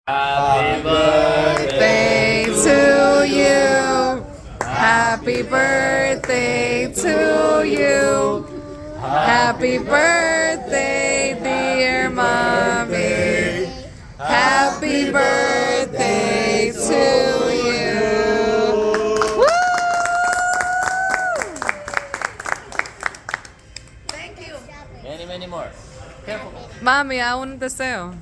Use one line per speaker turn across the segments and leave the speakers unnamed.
Happy birthday to you. Happy birthday to you. Happy birthday, dear mommy. Happy birthday to you. Woo! Thank you.
Many more. Careful.
Mami, haz un deseo.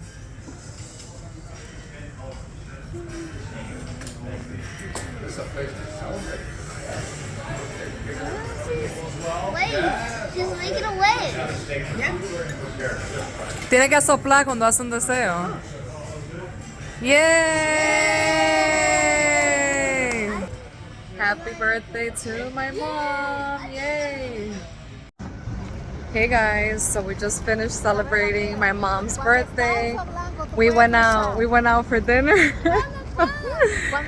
Wait, just make it a wish.
Tiene que soplar cuando hace un deseo. Yay! Happy birthday to my mom! Yay! Hey guys, so we just finished celebrating my mom's birthday. We went out for dinner.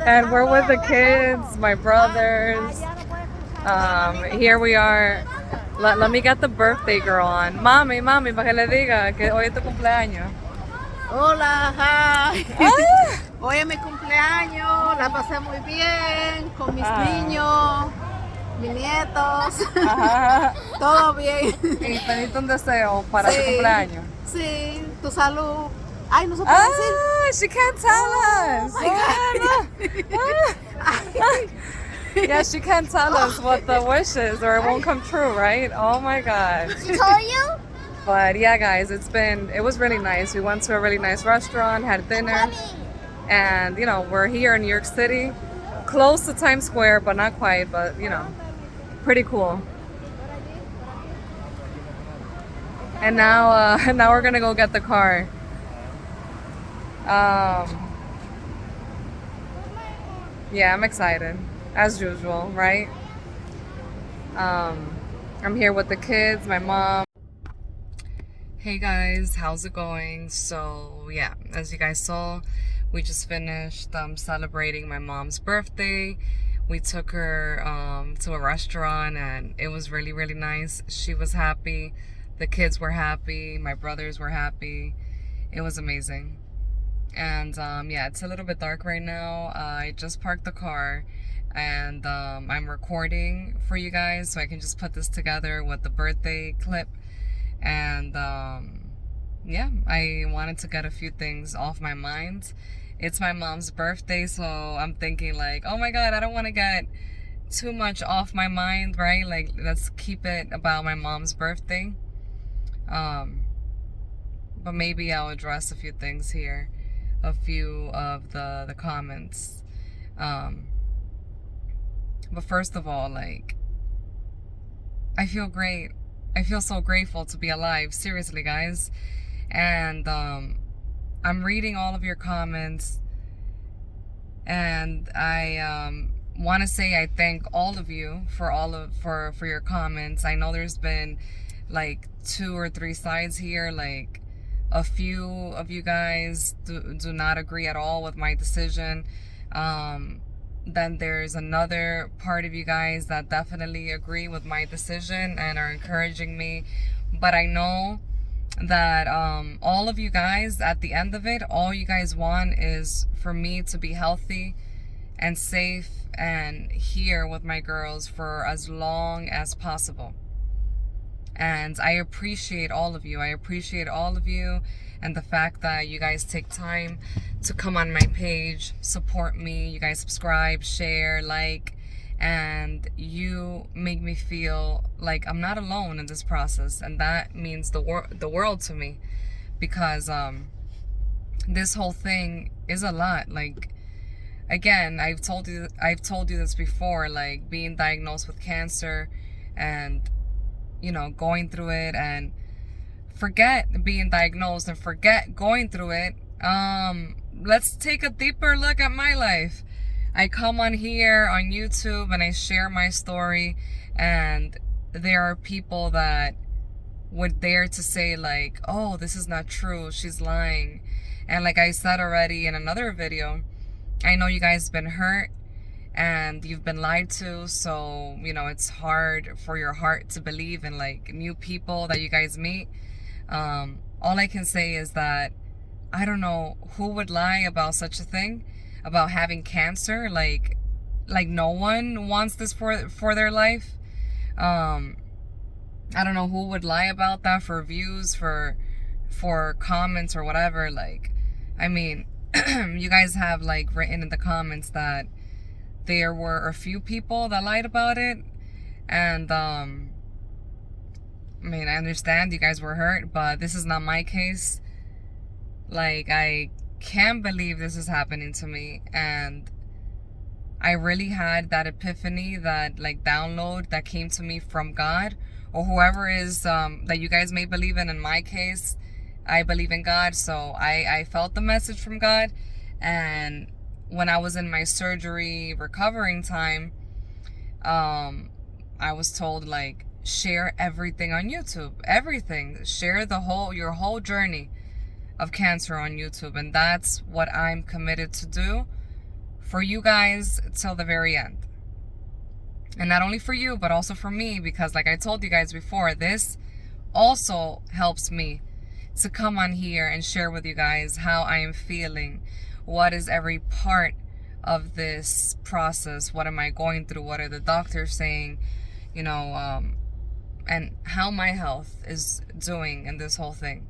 And we're with the kids, my brothers. Here we are. Let me get the birthday girl on. Mami, para que le diga que hoy es tu cumpleaños.
Hola, hi.
Ah.
Hoy es mi cumpleaños, la pasé muy bien con mis niños, mis nietos,
Ajá.
todo bien.
Y pediste un deseo para tu
Sí.
cumpleaños.
Sí, tu salud. Ay, no se puede decir.
Ah, she can't tell us. Yeah, she can't tell us what the wish is or it won't come true, right? Oh my God.
She told you?
But yeah, guys, it was really nice. We went to a really nice restaurant, had dinner, and you know, we're here in New York City, close to Times Square, but not quite, but you know, pretty cool. And now, now we're gonna go get the car. Yeah, I'm excited, as usual, right? I'm here with the kids, my mom. Hey guys, how's it going? So yeah, as you guys saw, we just finished celebrating my mom's birthday. We took her to a restaurant and it was really, really nice. She was happy. The kids were happy. My brothers were happy. It was amazing. And yeah, it's a little bit dark right now. I just parked the car and I'm recording for you guys so I can just put this together with the birthday clip. And yeah, I wanted to get a few things off my mind. It's my mom's birthday, so I'm thinking like, oh my God, I don't want to get too much off my mind, right? Like, let's keep it about my mom's birthday. But maybe I'll address a few things here, a few of the comments. But first of all, like, I feel great. I feel so grateful to be alive, seriously, guys. And I'm reading all of your comments, and I want to say I thank all of you for your comments. I know there's been like 2 or 3 sides here. Like, a few of you guys do not agree at all with my decision. Then there's another part of you guys that definitely agree with my decision and are encouraging me. But I know that all of you guys, at the end of it, all you guys want is for me to be healthy and safe and here with my girls for as long as possible. And I appreciate all of you. I appreciate all of you and the fact that you guys take time to come on my page, support me. You guys subscribe, share, like, and you make me feel like I'm not alone in this process. And that means the world to me, because this whole thing is a lot. Like, again, I've told you this before, like being diagnosed with cancer and, you know, going through it, and forget being diagnosed and forget going through it. Let's take a deeper look at my life. I come on here on YouTube and I share my story, and there are people that would dare to say like, oh, this is not true, she's lying. And like I said already in another video, I know you guys have been hurt and you've been lied to, so you know it's hard for your heart to believe in like new people that you guys meet. All I can say is that I don't know who would lie about such a thing, about having cancer. Like no one wants this for their life. I don't know who would lie about that for views, for comments or whatever. Like, I mean, you guys have like written in the comments that there were a few people that lied about it, and I mean, I understand you guys were hurt, but this is not my case. Like, I can't believe this is happening to me, and I really had that epiphany, that like download that came to me from God, or whoever is that you guys may believe in. In my case, I believe in God, so I felt the message from God. And when I was in my surgery recovering time, I was told, like, share everything on YouTube, everything, share your whole journey of cancer on YouTube. And that's what I'm committed to do for you guys till the very end. And not only for you, but also for me, because like I told you guys before, this also helps me to come on here and share with you guys how I am feeling, what is every part of this process, what am I going through, what are the doctors saying, and how my health is doing in this whole thing.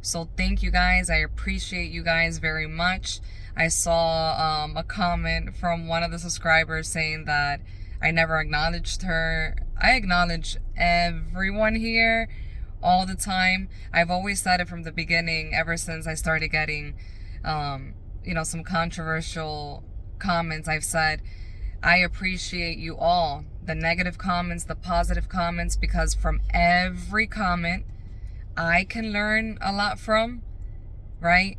So thank you guys. I appreciate you guys very much. I saw a comment from one of the subscribers saying that I never acknowledged her. I acknowledge everyone here all the time. I've always said it from the beginning, ever since I started getting some controversial comments. I've said I appreciate you all, the negative comments, the positive comments, because from every comment I can learn a lot from, right?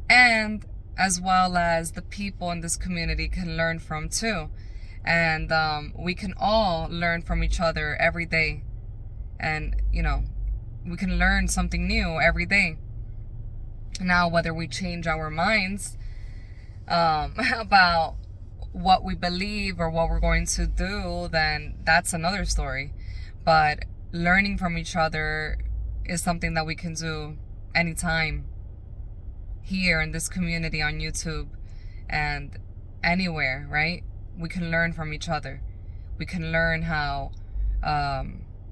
And as well as the people in this community can learn from too. And we can all learn from each other every day. And, we can learn something new every day. Now, whether we change our minds about what we believe or what we're going to do, then that's another story. But learning from each other is something that we can do anytime here in this community on YouTube and anywhere, right? We can learn from each other. We can learn how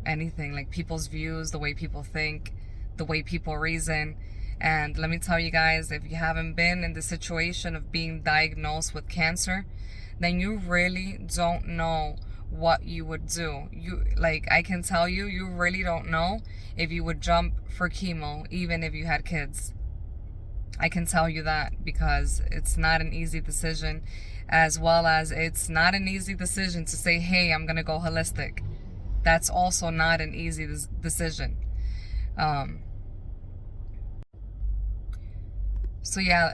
anything, like people's views, the way people think, the way people reason. And let me tell you guys, if you haven't been in the situation of being diagnosed with cancer, then you really don't know what you would do. I can tell you, you really don't know if you would jump for chemo, even if you had kids. I can tell you that, because it's not an easy decision, as well as it's not an easy decision to say, hey, I'm gonna go holistic. That's also not an easy decision. So yeah,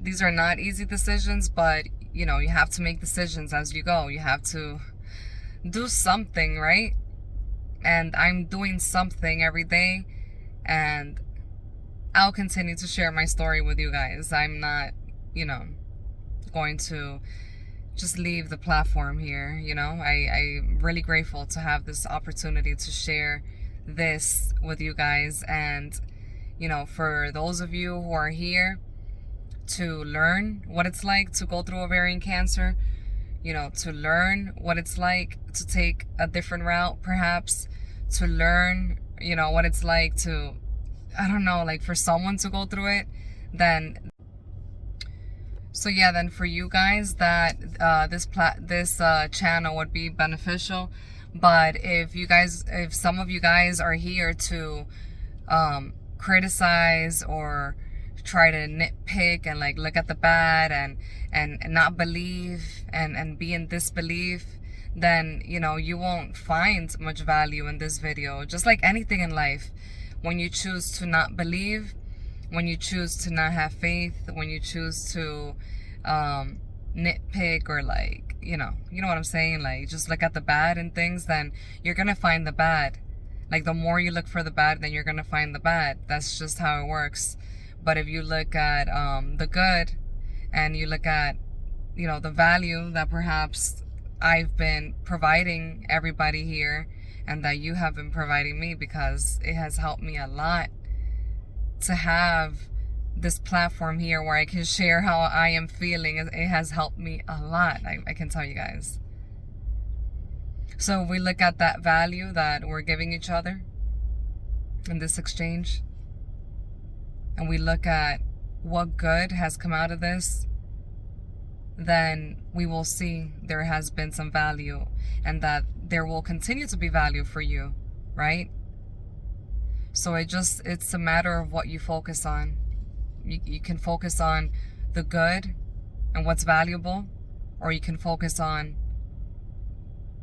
these are not easy decisions, but you have to make decisions as you go. You have to do something, right? And I'm doing something every day, and I'll continue to share my story with you guys. I'm not, going to just leave the platform here. I'm really grateful to have this opportunity to share this with you guys. And, for those of you who are here to learn what it's like to go through ovarian cancer, to learn what it's like to take a different route, perhaps, to learn, what it's like to, I don't know, like for someone to go through it, then for you guys, that this channel would be beneficial. But if some of you guys are here to criticize or try to nitpick and like look at the bad and not believe and be in disbelief, then you won't find much value in this video. Just like anything in life, when you choose to not believe, when you choose to not have faith, when you choose to nitpick or you know what I'm saying, like just look at the bad in things, then you're gonna find the bad. Like the more you look for the bad, then you're gonna find the bad. That's just how it works. But if you look at the good, and you look at the value that perhaps I've been providing everybody here, and that you have been providing me, because it has helped me a lot to have this platform here where I can share how I am feeling. It has helped me a lot, I can tell you guys. So we look at that value that we're giving each other in this exchange, and we look at what good has come out of this, then we will see there has been some value, and that there will continue to be value for you, right? So it's a matter of what you focus on. You can focus on the good and what's valuable, or you can focus on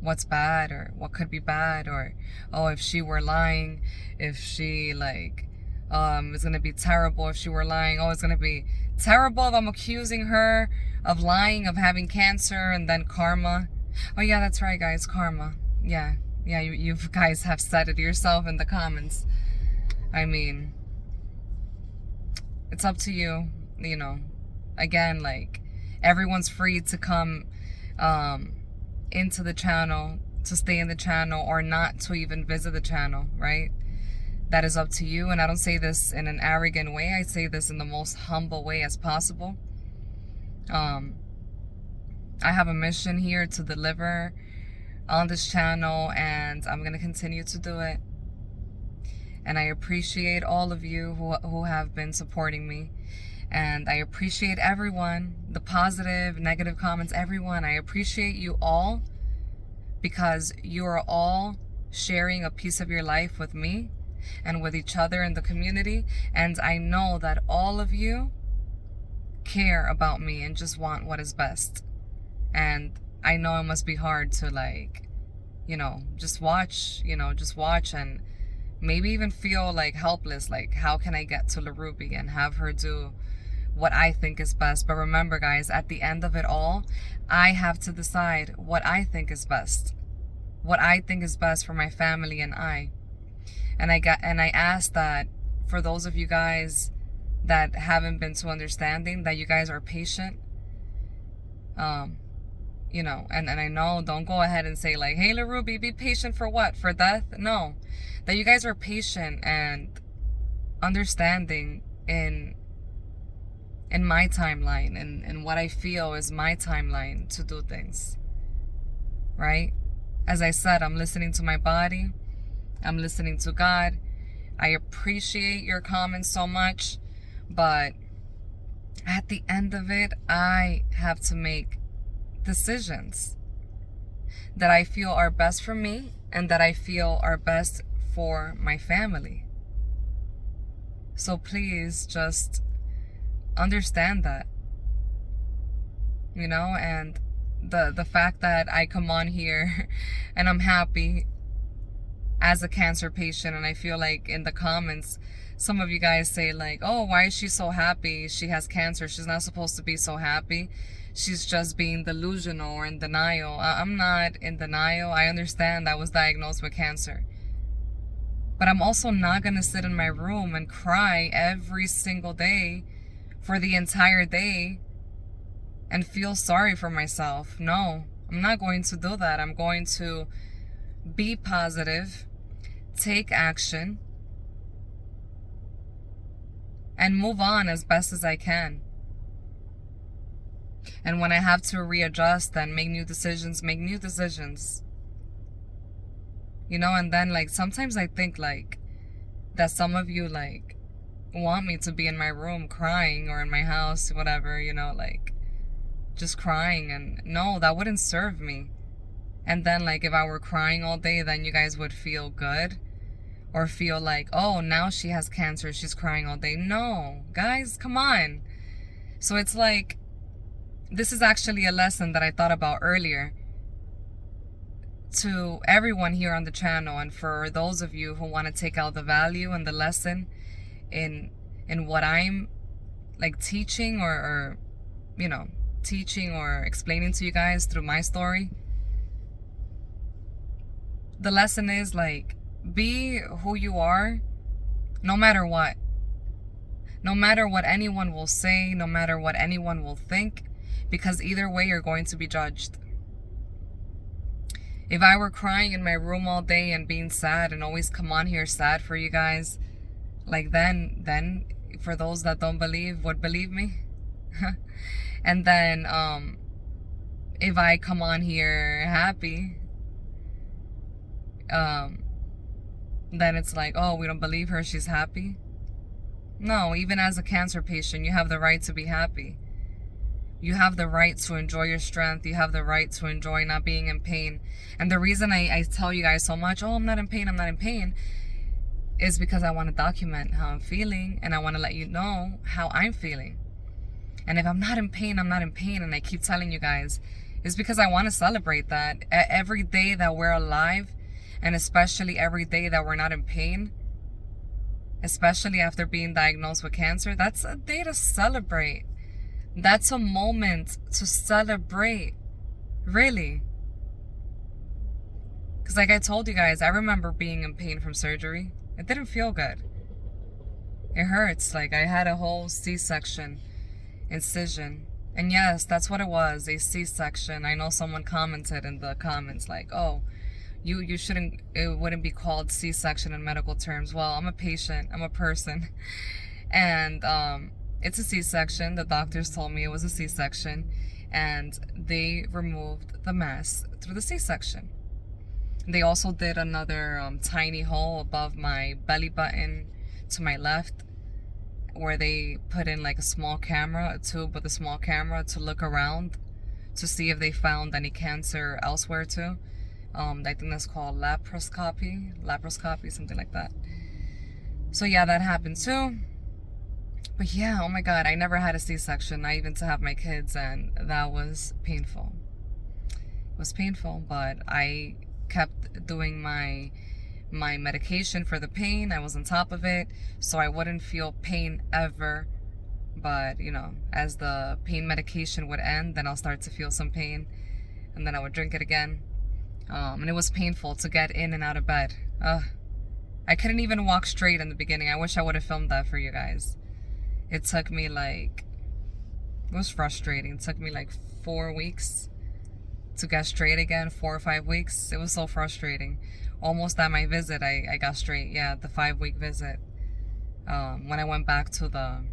what's bad or what could be bad, or, oh, if she were lying, if she it's gonna be terrible if she were lying. Oh, it's gonna be terrible if I'm accusing her of lying, of having cancer, and then karma. Oh yeah, that's right, guys, karma. Yeah, you guys have said it yourself in the comments. I mean, it's up to you, you know. Again, like, everyone's free to come into the channel, to stay in the channel, or not to even visit the channel, right? That is up to you. And I don't say this in an arrogant way. I say this in the most humble way as possible. I have a mission here to deliver on this channel, and I'm going to continue to do it. And I appreciate all of you who have been supporting me. And I appreciate everyone, the positive, negative comments, everyone. I appreciate you all, because you are all sharing a piece of your life with me and with each other in the community. And I know that all of you care about me and just want what is best. And I know it must be hard to, like, you know, just watch and maybe even feel like helpless, like, how can I get to LaRuby and have her do what I think is best? But remember, guys, at the end of it all, I have to decide what I think is best, what I think is best for my family and I. And I ask that for those of you guys that haven't been too understanding, that you guys are patient. You know, and I know, don't go ahead and say like, hey, LaRuby, be patient for what? For death? No. That you guys are patient and understanding in my timeline, and what I feel is my timeline to do things, right? As I said, I'm listening to my body. I'm listening to God. I appreciate your comments so much, but at the end of it, I have to make decisions that I feel are best for me and that I feel are best for my family. So please just understand that, you know. And the fact that I come on here and I'm happy as a cancer patient, and I feel like in the comments some of you guys say like, oh, why is she so happy? She has cancer, she's not supposed to be so happy, she's just being delusional or in denial. I'm not in denial. I understand I was diagnosed with cancer, but I'm also not gonna sit in my room and cry every single day for the entire day and feel sorry for myself. No, I'm not going to do that. I'm going to be positive, take action, and move on as best as I can. And when I have to readjust and make new decisions, make new decisions. You know, and then like sometimes I think like that some of you like want me to be in my room crying, or in my house, whatever, you know, like just crying. And no, that wouldn't serve me. And then like if I were crying all day, then you guys would feel good or feel like, oh, now she has cancer, she's crying all day. No, guys, come on. So it's like, this is actually a lesson that I thought about earlier to everyone here on the channel, and for those of you who want to take out the value and the lesson in what I'm like teaching or you know, teaching or explaining to you guys through my story. The lesson is like, be who you are no matter what. No matter what anyone will say, no matter what anyone will think, because either way you're going to be judged. If I were crying in my room all day and being sad and always come on here sad for you guys, like then for those that don't believe would believe me. And then if I come on here happy, then it's like, oh, we don't believe her, she's happy. No, even as a cancer patient, you have the right to be happy. You have the right to enjoy your strength. You have the right to enjoy not being in pain. And the reason I tell you guys so much, oh, I'm not in pain, is because I want to document how I'm feeling, and I want to let you know how I'm feeling. And if I'm not in pain, I'm not in pain, and I keep telling you guys, it's because I want to celebrate that. Every day that we're alive, and especially every day that we're not in pain, especially after being diagnosed with cancer, that's a day to celebrate. That's a moment to celebrate, really. Because like I told you guys, I remember being in pain from surgery. It didn't feel good. It hurts. Like I had a whole C-section incision. And yes, that's what it was, a C-section. I know someone commented in the comments like, oh, you shouldn't, it wouldn't be called C-section in medical terms. Well, I'm a patient, I'm a person. And it's a C-section. The doctors told me it was a C-section, and they removed the mass through the C-section. They also did another tiny hole above my belly button to my left, where they put in like a small camera, a tube with a small camera to look around to see if they found any cancer elsewhere too. I think that's called laparoscopy, something like that. So yeah, that happened too. But yeah, oh my God, I never had a C-section, not even to have my kids, and that was painful. It was painful, but I kept doing my medication for the pain. I was on top of it, so I wouldn't feel pain ever. But, you know, as the pain medication would end, then I'll start to feel some pain, and then I would drink it again. And it was painful to get in and out of bed. I couldn't even walk straight in the beginning. I wish I would have filmed that for you guys. It took me like, it was frustrating. It took me like 4 weeks to get straight again, 4 or 5 weeks. It was so frustrating. Almost at my visit, I got straight. Yeah, the 5-week visit. When I went back to the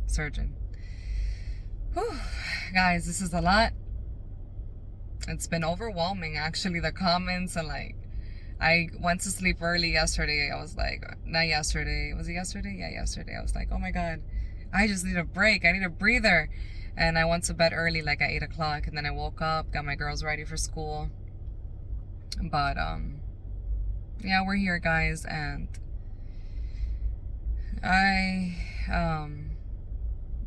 surgeon. Whew. Guys, this is a lot. It's been overwhelming, actually, the comments, and like, I went to sleep early yesterday. I was like, not yesterday. Was it yesterday? Yeah, yesterday. I was like, oh my God, I just need a break. I need a breather. And I went to bed early, like at 8 o'clock. And then I woke up, got my girls ready for school. But, yeah, we're here, guys. And I'm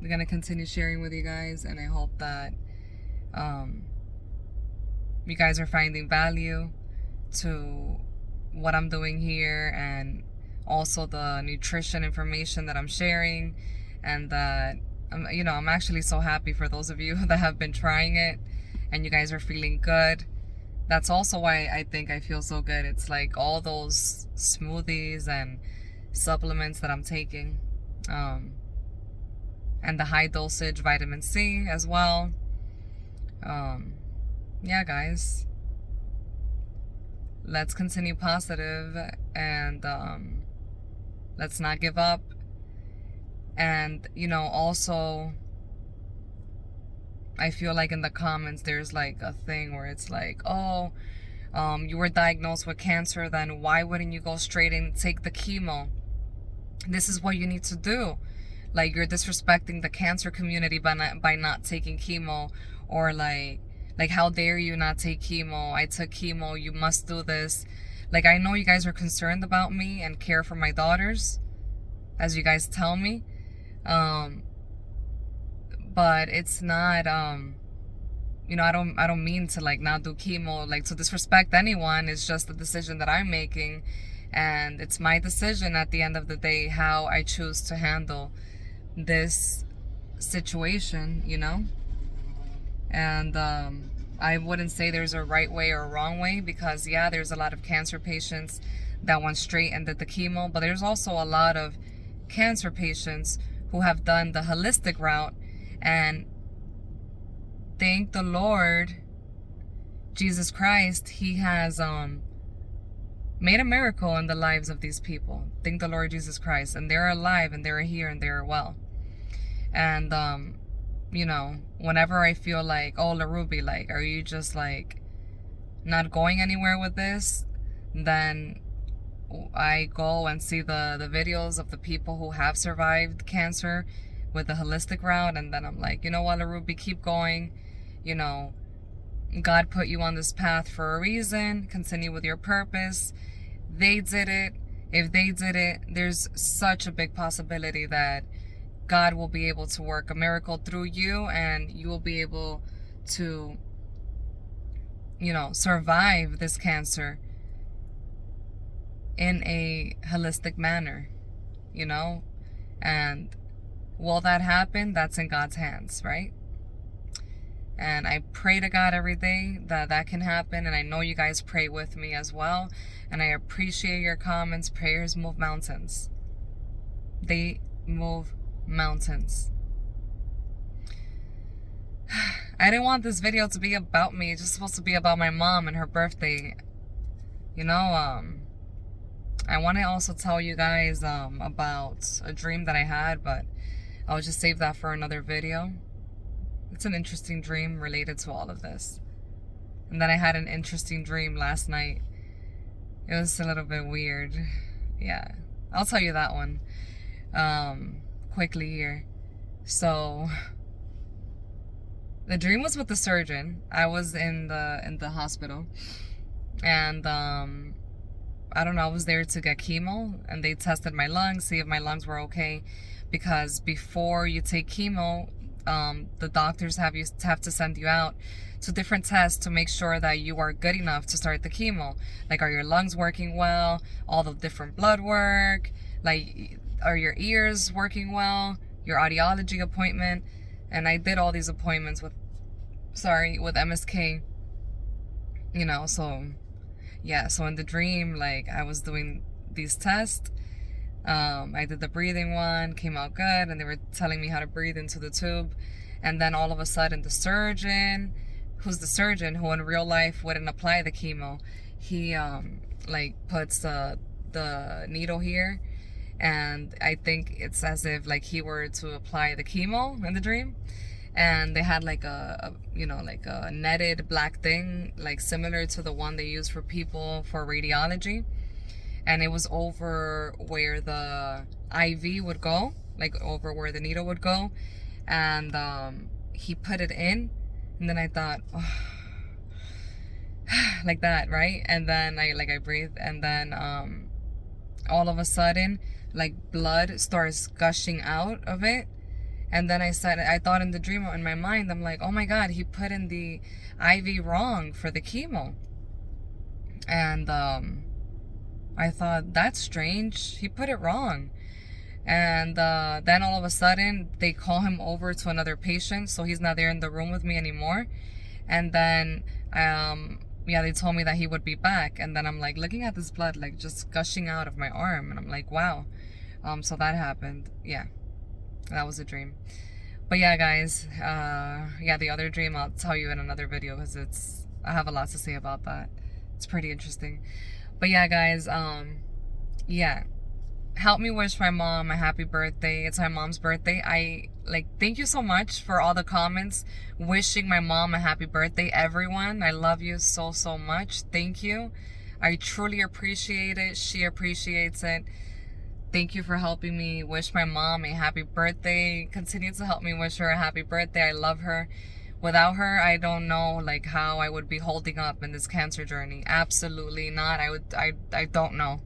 going to continue sharing with you guys. And I hope that, you guys are finding value to what I'm doing here, and also the nutrition information that I'm sharing, and that I'm actually so happy for those of you that have been trying it and you guys are feeling good. That's also why I think I feel so good. It's like all those smoothies and supplements that I'm taking, and the high dosage vitamin C as well. Yeah, guys, let's continue positive, and let's not give up. And also, I feel like in the comments there's like a thing where it's like, oh, you were diagnosed with cancer, then why wouldn't you go straight and take the chemo? This is what you need to do. Like, you're disrespecting the cancer community by not taking chemo, or like how dare you not take chemo? I took chemo, you must do this. Like, I know you guys are concerned about me and care for my daughters, as you guys tell me, but it's not, I don't mean to like not do chemo, like to disrespect anyone. It's just a decision that I'm making, and it's my decision at the end of the day how I choose to handle this situation, and I wouldn't say there's a right way or a wrong way, because yeah, there's a lot of cancer patients that went straight and did the chemo, but there's also a lot of cancer patients who have done the holistic route, and thank the Lord Jesus Christ, he has made a miracle in the lives of these people. Thank the Lord Jesus Christ. And they're alive and they're here and they're well. And, you know, whenever I feel like, oh, LaRuby, like, are you just like not going anywhere with this? Then I go and see the videos of the people who have survived cancer with the holistic route. And then I'm like, you know what, LaRuby, keep going. You know, God put you on this path for a reason. Continue with your purpose. They did it. If they did it, there's such a big possibility that God will be able to work a miracle through you, and you will be able to, you know, survive this cancer in a holistic manner, you know? And will that happen? That's in God's hands, right? And I pray to God every day that that can happen. And I know you guys pray with me as well. And I appreciate your comments. Prayers move mountains. They move mountains. I didn't want this video to be about me. It's just supposed to be about my mom and her birthday. You know, I want to also tell you guys about a dream that I had, but I'll just save that for another video. It's an interesting dream related to all of this. And then I had an interesting dream last night. It was a little bit weird. Yeah, I'll tell you that one quickly here. So the dream was with the surgeon. I was in the hospital, and I don't know, I was there to get chemo, and they tested my lungs, see if my lungs were okay, because before you take chemo, the doctors have to send you out to different tests to make sure that you are good enough to start the chemo. Like, are your lungs working well? All the different blood work. Like, are your ears working well? Your audiology appointment. And I did all these appointments with MSK. You know, so yeah. So in the dream, like, I was doing these tests. I did the breathing one, came out good, and they were telling me how to breathe into the tube. And then all of a sudden, the surgeon, who's the surgeon who in real life wouldn't apply the chemo, he like puts the needle here, and I think it's as if like he were to apply the chemo in the dream. And they had like a you know, like a netted black thing, like similar to the one they use for people for radiology. And it was over where the IV would go, like over where the needle would go. And he put it in, and then I thought, oh, like that, right? And then I breathed, and then all of a sudden, like, blood starts gushing out of it. And then I thought in the dream, in my mind, I'm like, oh my God, he put in the IV wrong for the chemo. And I thought, that's strange. He put it wrong. And then all of a sudden, they call him over to another patient, so he's not there in the room with me anymore. And then, yeah, they told me that he would be back. And then I'm like looking at this blood, like, just gushing out of my arm. And I'm like, wow. So that happened. Yeah, that was a dream. But yeah, guys, yeah, the other dream I'll tell you in another video, because I have a lot to say about that. It's pretty interesting. But yeah, guys, yeah, help me wish my mom a happy birthday. It's my mom's birthday. Thank you so much for all the comments wishing my mom a happy birthday, everyone. I love you so, so much. Thank you. I truly appreciate it. She appreciates it. Thank you for helping me wish my mom a happy birthday. Continue to help me wish her a happy birthday. I love her. Without her, I don't know, like, how I would be holding up in this cancer journey. Absolutely not. I don't know.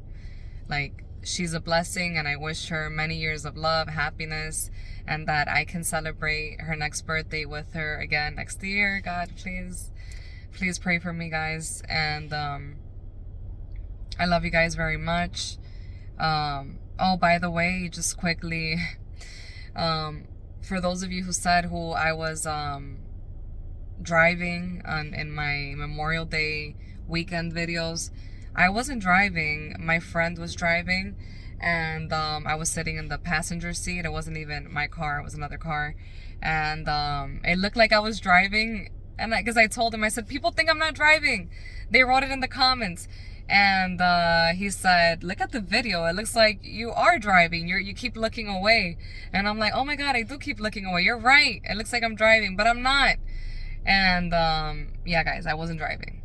Like, she's a blessing, and I wish her many years of love, happiness, and that I can celebrate her next birthday with her again next year. God, please pray for me, guys. And I love you guys very much. Oh, by the way, just quickly, for those of you who said who I was driving in my Memorial Day weekend videos, I wasn't driving. My friend was driving, and I was sitting in the passenger seat. It wasn't even my car, it was another car. And it looked like I was driving, and because I told them, I said, people think I'm not driving. They wrote it in the comments. And he said, look at the video. It looks like you are driving. You keep looking away. And I'm like, oh my God, I do keep looking away. You're right. It looks like I'm driving, but I'm not. And yeah, guys, I wasn't driving.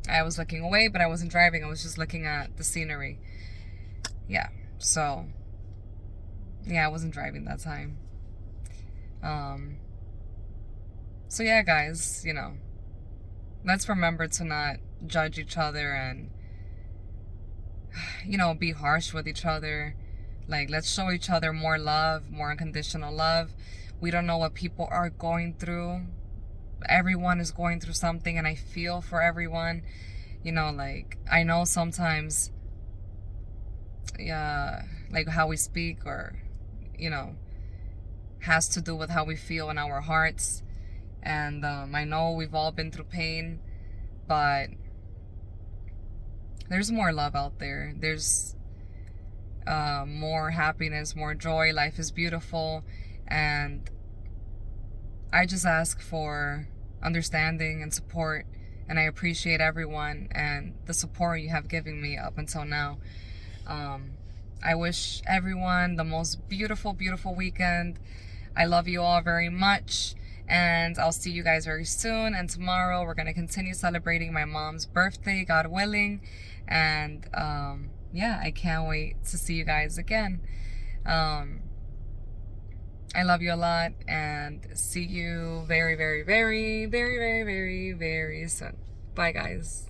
I was looking away, but I wasn't driving. I was just looking at the scenery. Yeah, so yeah, I wasn't driving that time. So yeah, guys, you know, let's remember to not judge each other and, you know, be harsh with each other. Like, let's show each other more love, more unconditional love. We don't know what people are going through. Everyone is going through something, and I feel for everyone. You know, like, I know sometimes, yeah, like how we speak, or, you know, has to do with how we feel in our hearts. And I know we've all been through pain, but there's more love out there. There's more happiness, more joy. Life is beautiful. And I just ask for understanding and support. And I appreciate everyone and the support you have given me up until now. I wish everyone the most beautiful, beautiful weekend. I love you all very much. And I'll see you guys very soon. And tomorrow we're going to continue celebrating my mom's birthday, God willing. And yeah, I can't wait to see you guys again. I love you a lot, and see you very, very, very, very, very, very, very soon. Bye, guys.